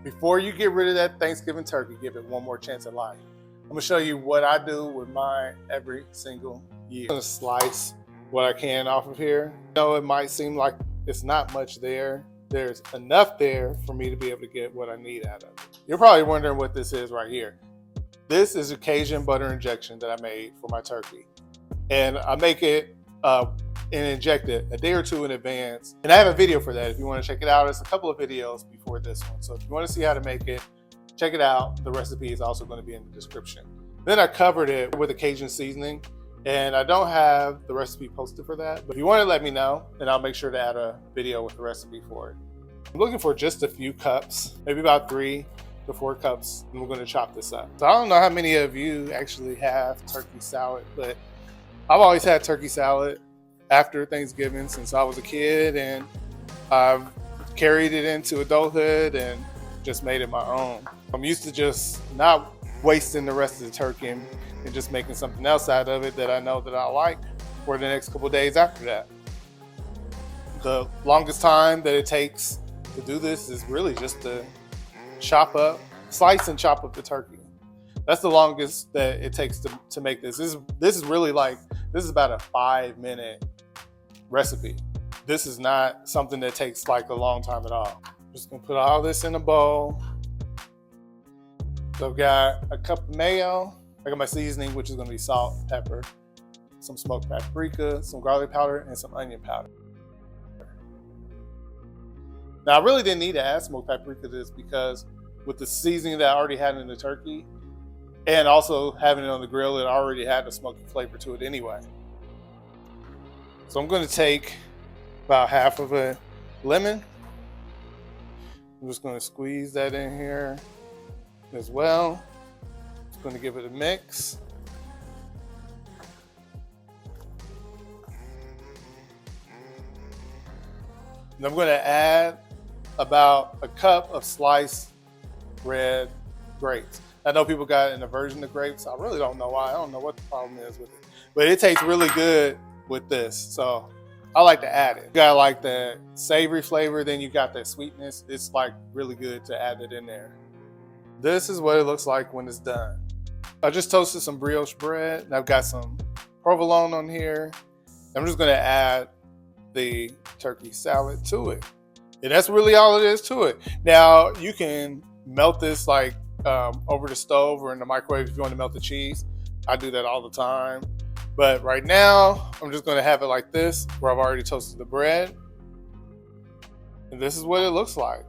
Before you get rid of that Thanksgiving turkey, give it one more chance at life. I'm gonna show you what I do with mine every single year. I'm gonna slice what I can off of here. It might seem like it's not much there. There's enough there for me to be able to get what I need out of it. You're probably wondering what this is right here. This is a Cajun butter injection that I made for my turkey. And I make it and inject it a day or two in advance. And I have a video for that if you want to check it out. There's a couple of videos before this one. So if you want to see how to make it, check it out. The recipe is also going to be in the description. Then I covered it with a Cajun seasoning, and I don't have the recipe posted for that. But if you want to let me know, then I'll make sure to add a video with the recipe for it. I'm looking for just a few cups, maybe about 3 to 4 cups, and we're going to chop this up. So I don't know how many of you actually have turkey salad, but I've always had turkey salad after Thanksgiving since I was a kid, and I've carried it into adulthood and just made it my own. I'm used to just not wasting the rest of the turkey and just making something else out of it that I know that I like for the next couple days after that. The longest time that it takes to do this is really just to slice and chop up the turkey. That's the longest that it takes to make this. This is really this is about a 5-minute recipe. This is not something that takes like a long time at all. I'm just gonna put all this in a bowl. So I've got a cup of mayo. I got my seasoning, which is gonna be salt, pepper, some smoked paprika, some garlic powder, and some onion powder. Now I really didn't need to add smoked paprika to this because with the seasoning that I already had in the turkey, and also having it on the grill, it already had a smoky flavor to it anyway. So I'm going to take about half of a lemon. I'm just going to squeeze that in here as well. Just going to give it a mix. And I'm going to add about a cup of sliced red grapes. I know people got an aversion to grapes. I really don't know why. I don't know what the problem is with it. But it tastes really good with this. So I like to add it. You got like the savory flavor, then you got that sweetness. It's like really good to add it in there. This is what it looks like when it's done. I just toasted some brioche bread, and I've got some provolone on here. I'm just gonna add the turkey salad to it. And that's really all it is to it. Now you can melt this over the stove or in the microwave if you want to melt the cheese. I do that all the time. But right now, I'm just gonna have it like this, where I've already toasted the bread. And this is what it looks like.